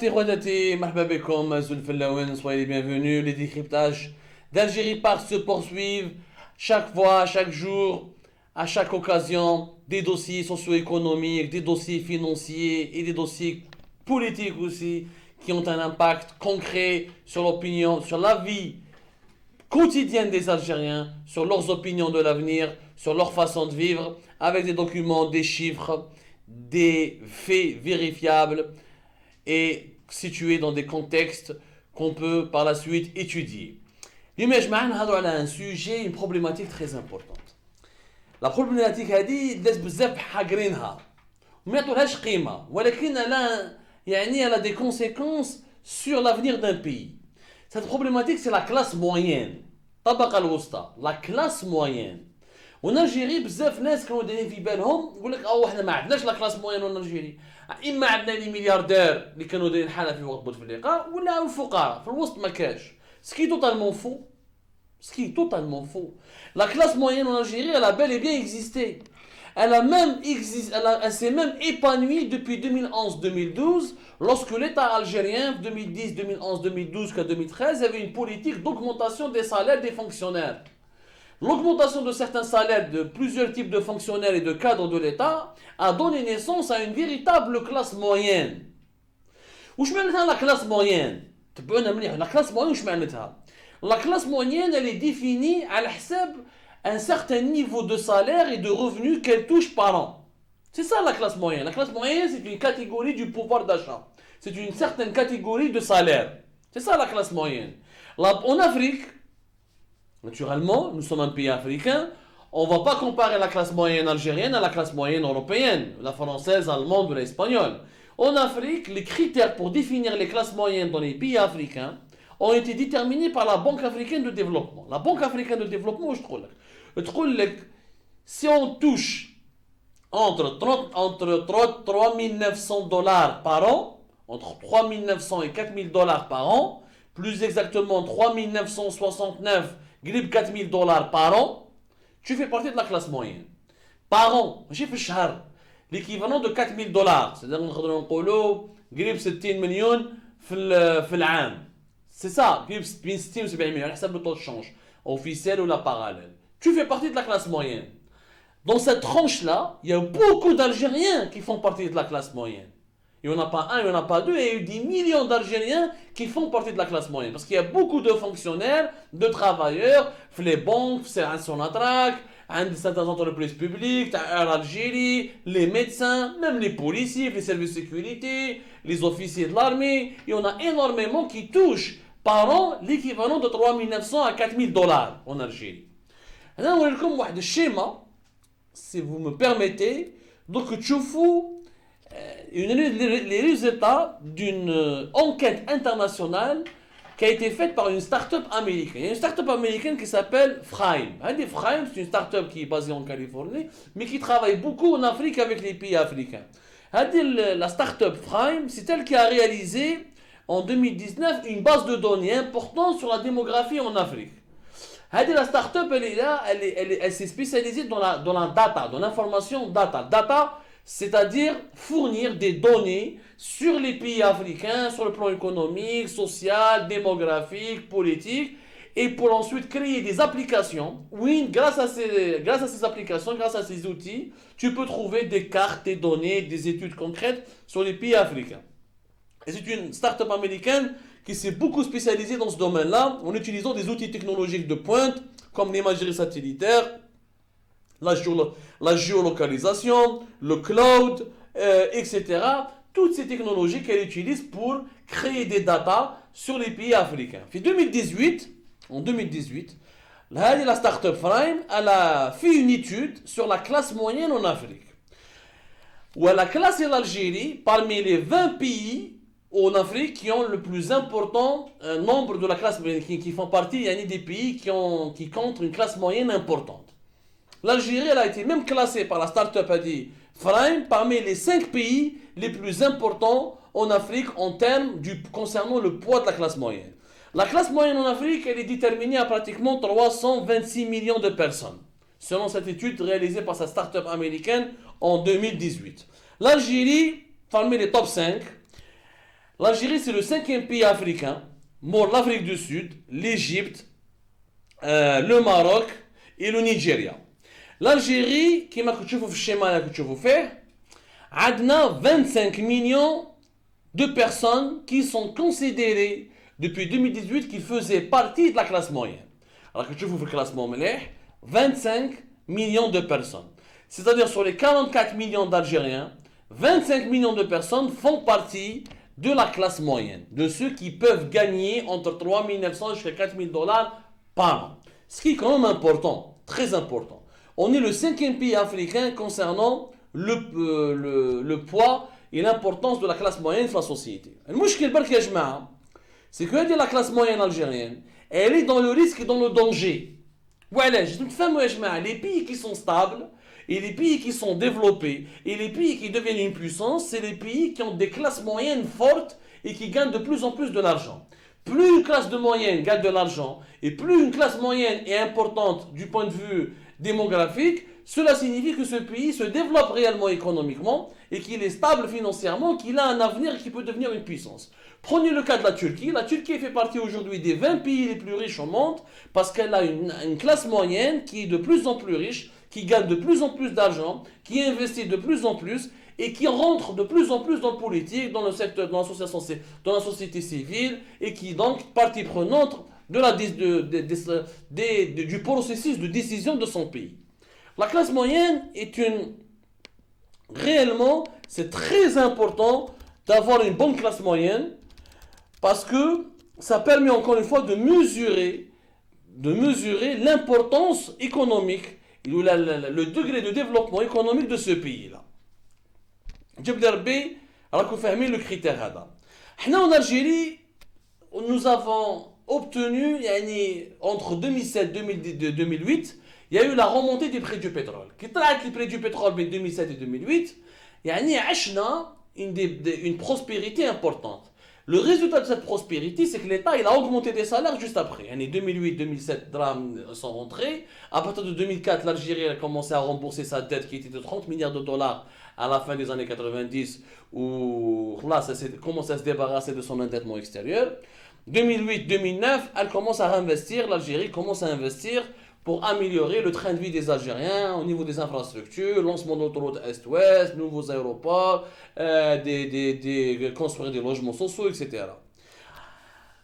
صحتي خواتاتي مرحبا بكم زول الفلاوين soyez les bienvenus. Les décryptages d'Algérie Part se poursuivent chaque fois, chaque jour, à chaque occasion, des dossiers socio-économiques, des dossiers financiers et des dossiers politiques aussi qui ont un impact concret sur l'opinion, sur la vie quotidienne des Algériens, sur leurs opinions de l'avenir, sur leur façon de vivre, avec des documents, des chiffres, des faits vérifiables et situés dans des contextes qu'on peut par la suite étudier. اليوم يا جماعة نهضروا على un sujet, une problématique très importante. La problématique هذه الناس بزاف حاقرينها وما يعطولهاش قيمة ولكن elle a des conséquences sur l'avenir d'un pays. Cette problématique c'est la classe moyenne. الطبقة الوسطى, la classe moyenne. وان الجيري بزاف ناس كانوا دايرين في بالهم يقول لك احنا ما عندناش لا كلاس موين ولا الجيري اما عندنا لي ملياردير اللي كانوا دايرين حاله في وقت بوتفليقه ولا الفقراء في الوسط ما كاش سكي توتالمون فو لا كلاس موين en Algérie elle a bel et bien existé elle s'est même épanouie depuis 2011-2012 lorsque l'État algérien 2010, 2011, 2012 qu'en 2013 avait une politique d'augmentation des salaires des fonctionnaires. L'augmentation de certains salaires de plusieurs types de fonctionnaires et de cadres de l'État a donné naissance à une véritable classe moyenne. وش معناتها la classe moyenne؟ تبعونا مليح la classe moyenne وش معناتها؟ La classe moyenne elle est définie على حساب un certain niveau de salaire et de revenus qu'elle touche par an. C'est ça la classe moyenne. La classe moyenne c'est une catégorie du pouvoir d'achat. C'est une certaine catégorie de salaire. C'est ça la classe moyenne. En Afrique, naturellement, nous sommes un pays africain, on ne va pas comparer la classe moyenne algérienne à la classe moyenne européenne, la française, allemande ou l'espagnole. En Afrique, les critères pour définir les classes moyennes dans les pays africains ont été déterminés par la Banque africaine de développement. La Banque africaine de développement, je trouve, si on touche entre 3 900 $ par an, entre 3 900 et 4 000 $ par an, plus exactement 3 969 4 000 $ par an, tu fais partie de la classe moyenne. Par an, j'ai fait char, l'équivalent de 4 000 $. C'est-à-dire qu'on قريب 60 مليون في العام. C'est ça, قريب 60 و 70 مليون, على حسب le taux de change, officiel ou la parallèle. Tu fais partie de la classe moyenne. Dans cette tranche-là, il y a beaucoup d'Algériens qui font partie de la classe moyenne. Il n'y en a pas un, il n'y en a pas deux, et il y a eu des millions d'Algériens qui font partie de la classe moyenne. Parce qu'il y a beaucoup de fonctionnaires, de travailleurs, les banques, c'est Sonatrach, certaines entreprises publiques, Algérie, les médecins, même les policiers, les services de sécurité, les officiers de l'armée. Il y en a énormément qui touchent par an l'équivalent de 3 900 à 4 000 $ en Algérie. Alors, on va vous montrer un schéma, si vous me permettez. Donc, tu fous les résultats d'une enquête internationale qui a été faite par une start-up américaine. Il y a une start-up américaine qui s'appelle Frame. Frame, c'est une start-up qui est basée en Californie, mais qui travaille beaucoup en Afrique avec les pays africains. La start-up Frame, c'est elle qui a réalisé en 2019 une base de données importante sur la démographie en Afrique. La start-up, elle est là, elle s'est spécialisée dans la data, dans l'information data. Data, c'est-à-dire fournir des données sur les pays africains, sur le plan économique, social, démographique, politique, et pour ensuite créer des applications. Oui, grâce à ces applications, grâce à ces outils, tu peux trouver des cartes, des données, des études concrètes sur les pays africains. Et c'est une start-up américaine qui s'est beaucoup spécialisée dans ce domaine-là, en utilisant des outils technologiques de pointe, comme l'imagerie satellitaire, la géolocalisation, le cloud, etc. Toutes ces technologies qu'elle utilise pour créer des datas sur les pays africains. En 2018, la startup Frame, elle a fait une étude sur la classe moyenne en Afrique. Où elle a classé l'Algérie parmi les 20 pays en Afrique qui ont le plus important nombre de la classe moyenne, qui font partie des pays qui comptent une classe moyenne importante. L'Algérie, elle a été même classée par la start-up Frame parmi les 5 pays les plus importants en Afrique en termes concernant le poids de la classe moyenne. La classe moyenne en Afrique, elle est déterminée à pratiquement 326 millions de personnes, selon cette étude réalisée par sa start-up américaine en 2018. L'Algérie, parmi les top 5, L'Algérie, c'est le cinquième pays africain, mort l'Afrique du Sud, l'Égypte, le Maroc et le Nigeria. L'Algérie, qui m'a que vous schéma que vous faites, a 25 millions de personnes qui sont considérées depuis 2018 qui faisaient partie de la classe moyenne. Alors que tu vous fais classement 25 millions de personnes. C'est-à-dire sur les 44 millions d'Algériens, 25 millions de personnes font partie de la classe moyenne, de ceux qui peuvent gagner entre 3 900 jusqu'à 4 000 dollars par an. Ce qui est quand même important, très important. On est le cinquième pays africain concernant le poids et l'importance de la classe moyenne dans la société. Le problème, c'est que la classe moyenne algérienne, elle est dans le risque et dans le danger. Voilà, je te les pays qui sont stables, et les pays qui sont développés, et les pays qui deviennent une puissance, c'est les pays qui ont des classes moyennes fortes et qui gagnent de plus en plus de l'argent. Plus une classe de moyenne gagne de l'argent, et plus une classe moyenne est importante du point de vue démographique, cela signifie que ce pays se développe réellement économiquement et qu'il est stable financièrement, qu'il a un avenir et qu'il peut devenir une puissance. Prenez le cas de la Turquie. La Turquie fait partie aujourd'hui des 20 pays les plus riches au monde parce qu'elle a une classe moyenne qui est de plus en plus riche, qui gagne de plus en plus d'argent, qui investit de plus en plus et qui rentre de plus en plus dans le politique, dans le secteur, dans la société civile et qui est donc partie prenante du processus de décision de son pays. La classe moyenne est réellement, c'est très important d'avoir une bonne classe moyenne parce que ça permet encore une fois de mesurer l'importance économique, le degré de développement économique de ce pays-là. جبد ربي راكم فاهمين le critère هذا. احنا en Algérie, nous avons obtenu entre 2007 et 2008, il y a eu la remontée des prix du pétrole. Qui طلعت les prix du pétrole en 2007 et 2008, عشنا une prospérité importante. Le résultat de cette prospérité, c'est que l'État il a augmenté des salaires juste après. En 2008-2007, drames sont rentrés. À partir de 2004, l'Algérie a commencé à rembourser sa dette qui était de 30 milliards de dollars à la fin des années 90, où là, ça s'est commencé à se débarrasser de son endettement extérieur. 2008-2009, elle commence à investir, l'Algérie commence à investir pour améliorer le train de vie des Algériens au niveau des infrastructures, lancement d'autoroutes Est-Ouest, nouveaux aéroports, construire des logements sociaux, etc.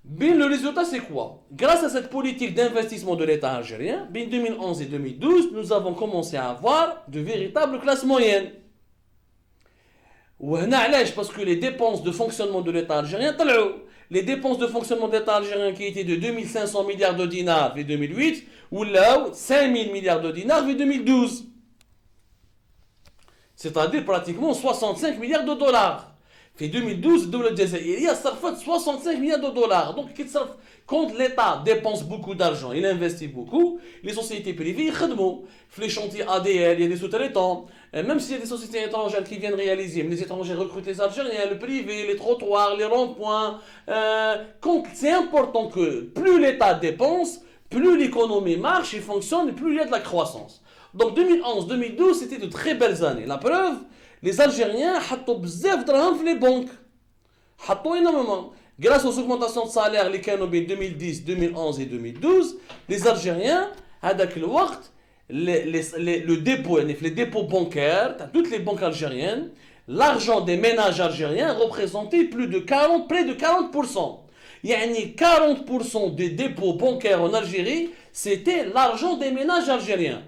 Mais le résultat, c'est quoi? Grâce à cette politique d'investissement de l'État algérien, en 2011 et 2012, nous avons commencé à avoir de véritables classes moyennes. Parce que les dépenses de fonctionnement de l'État algérien, les dépenses de fonctionnement de l'État algérien qui étaient de 2500 milliards de dinars en 2008, ou là, 5000 milliards de dinars en 2012. C'est-à-dire pratiquement 65 milliards de dollars. En 2012, il y a 65 milliards de dollars. Donc, quand l'État dépense beaucoup d'argent, il investit beaucoup, les sociétés privées, les chantiers ADL, il y a des sous-traitants, même s'il y a des sociétés étrangères qui viennent réaliser, mais les étrangers recrutent les Algériens, le privé, les trottoirs, les ronds-points. C'est important que plus l'État dépense, plus l'économie marche et fonctionne, et plus il y a de la croissance. Donc 2011-2012, c'était de très belles années. La preuve, les Algériens حطوا بزاف دراهم في les banques. حطوا énormément. Grâce aux augmentations de salaire les كانوا بين 2010, 2011 et 2012, les Algériens, هذاك الوقت, le dépôt, les dépôts bancaires, toutes les banques algériennes, l'argent des ménages algériens représentait près de 40%. يعني 40% des dépôts bancaires en Algérie, c'était l'argent des ménages algériens.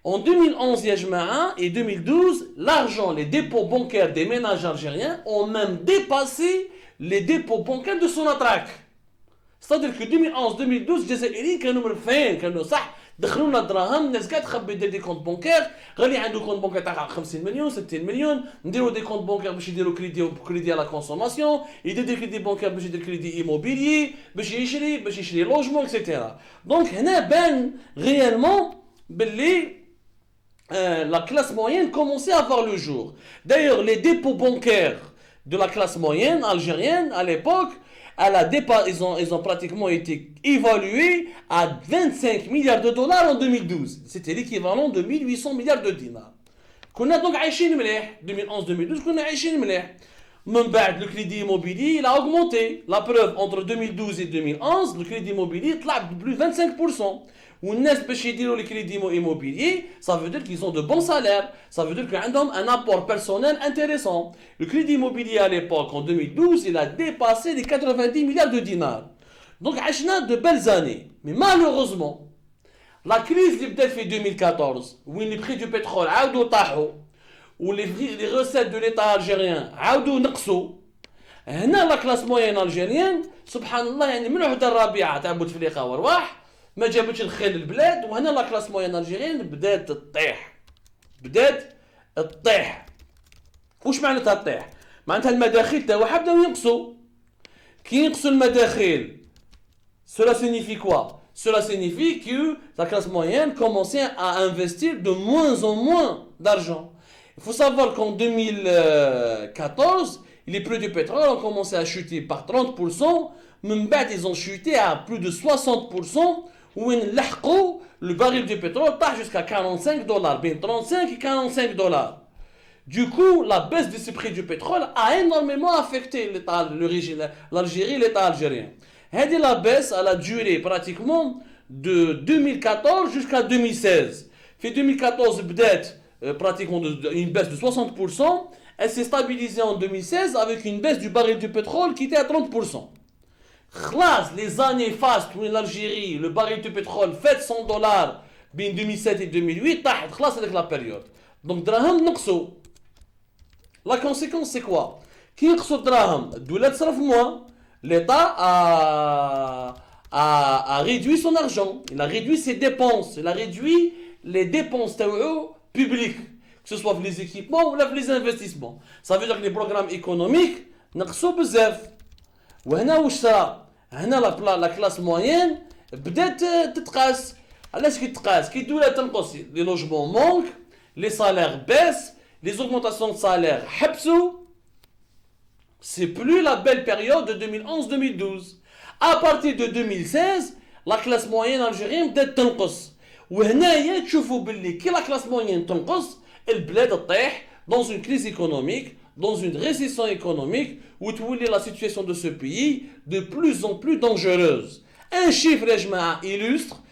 En 2011 et 2012, l'argent, les dépôts bancaires des ménages algériens ont même dépassé les dépôts bancaires de Sonatrach. C'est-à-dire que 2011-2012, الجزائريين كانوا مرفين كانوا صح دخلوا لنا الدراهم الناس كاع تخبي دي كونت بانكير غالي عنده كونت بانكير تاع 50 مليون 60 مليون نديروا دي كونت بانكير باش يديروا كريدي على كونسوماسيون يدير دي كريدي بانكير باش يدير كريدي ايموبيليي باش يشري لوجمون اكسيتيرا. دونك هنا بان réellement باللي la classe moyenne commençait à voir le jour. D'ailleurs, les dépôts bancaires de la classe moyenne algérienne à l'époque, ils ont pratiquement été évalués à 25 milliards de dollars en 2012. C'était l'équivalent de 1800 milliards de dinars. كنا donc عايشين مليح 2011-2012 كنا عايشين مليح. Le crédit immobilier, il a augmenté. La preuve, entre 2012 et 2011, le crédit immobilier est de plus de 25%. Ou le crédit immobilier, ça veut dire qu'ils ont de bons salaires. Ça veut dire qu'ils ont un apport personnel intéressant. Le crédit immobilier à l'époque, en 2012, il a dépassé les 90 milliards de dinars. Donc, on a de belles années. Mais malheureusement, la crise qui a fait 2014, où les prix du pétrole ont taillé, où les recettes de l'État algérien ont نقصوا, هنا la classe moyenne algérienne, subhanallah, يعني من عهد الربيعة تعبد في الإخاء ورواح, ما جابتش الخير للبلاد, وهنا la classe moyenne algérienne بدات تطيح. وش معناتها تطيح؟ معناتها المداخيل تاعها بداو ينقصوا. كي ينقصوا المداخيل, cela signifie quoi? Cela signifie que la classe moyenne commençait à investir de moins en moins d'argent. Il faut savoir qu'en 2014, les prix du pétrole ont commencé à chuter par 30%, même ils ont chuté à plus de 60%, où le baril du pétrole part jusqu'à $45, bien 35 et $45. Du coup, la baisse de ce prix du pétrole a énormément affecté l'Algérie, l'État algérien. Et la baisse, elle a duré pratiquement de 2014 jusqu'à 2016. Fait 2014, pratiquement une baisse de 60%. Elle s'est stabilisée en 2016 avec une baisse du baril du pétrole qui était à 30%. Les années fastes où l'Algérie, le baril du pétrole fait $100 bien 2007 et 2008, avec la période. Donc, draham n'qso. La conséquence, c'est quoi? Qui n'qso draham, d'où moins. L'État a réduit son argent, il a réduit ses dépenses, il a réduit les dépenses publiques, que ce soit les équipements ou les investissements. Ça veut dire que les programmes économiques نقصوا بزاف. وهنا واش صرا؟ هنا la classe moyenne بدات تتقاس. علاش كيتقاس؟ كي الدولة تنقص, les logements manquent, les salaires baissent, les augmentations de salaires حبسوا. C'est plus la belle période de 2011-2012. À partir de 2016, la classe moyenne algérienne بدات تنقص. وهنايا تشوفوا باللي كي la classe moyenne تنقص, البلاد تطيح dans une crise économique, dans une récession économique, où la situation de ce pays de plus en plus dangereuse. Un chiffre illustre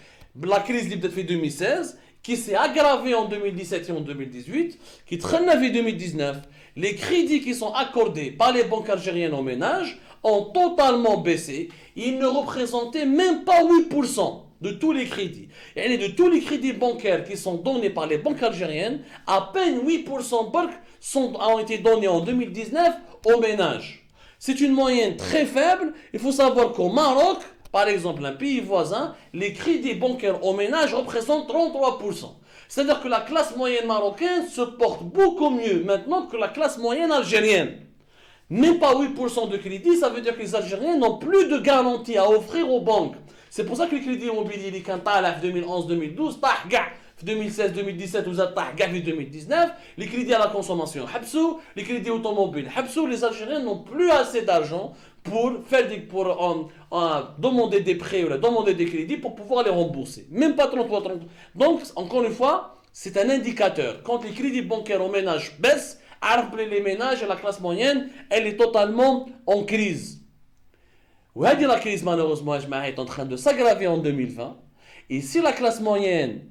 la crise qui a fait 2016, qui s'est aggravée en 2017 et en 2018, qui traîne en 2019. Les crédits qui sont accordés par les banques algériennes aux ménages ont totalement baissé. Ils ne représentaient même pas 8% de tous les crédits. Et de tous les crédits bancaires qui sont donnés par les banques algériennes, à peine 8% ont été donnés en 2019 aux ménages. C'est une moyenne très faible. Il faut savoir qu'au Maroc, par exemple, un pays voisin, les crédits bancaires aux ménages représentent 33%. C'est-à-dire que la classe moyenne marocaine se porte beaucoup mieux maintenant que la classe moyenne algérienne. Même pas 8% de crédit, ça veut dire que les Algériens n'ont plus de garantie à offrir aux banques. C'est pour ça que les crédits immobiliers, les cantales, 2011-2012, 2016-2017, vous êtes 2019, les crédits à la consommation, les crédits automobiles, les Algériens n'ont plus assez d'argent pour demander des prêts ou demander des crédits pour pouvoir les rembourser. Même pas 33-30. Donc, encore une fois, c'est un indicateur. Quand les crédits bancaires aux ménages baissent, les ménages et la classe moyenne, elle est totalement en crise. La crise, malheureusement, est en train de s'aggraver en 2020. Et si la classe moyenne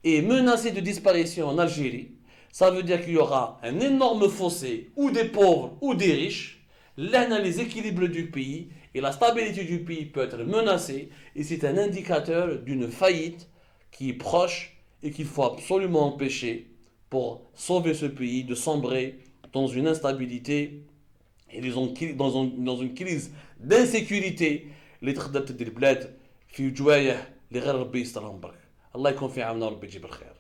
est menacée de disparition en Algérie, ça veut dire qu'il y aura un énorme fossé, ou des pauvres ou des riches. Là, les équilibres du pays et la stabilité du pays peut être menacée. Et c'est un indicateur d'une faillite qui est proche et qu'il faut absolument empêcher pour sauver ce pays de sombrer dans une instabilité et dans une crise d'insécurité اللي تخدت البلاد في جوايه اللي غير ربي يسترهم برك. الله يكون في عوننا وربي يجيب الخير.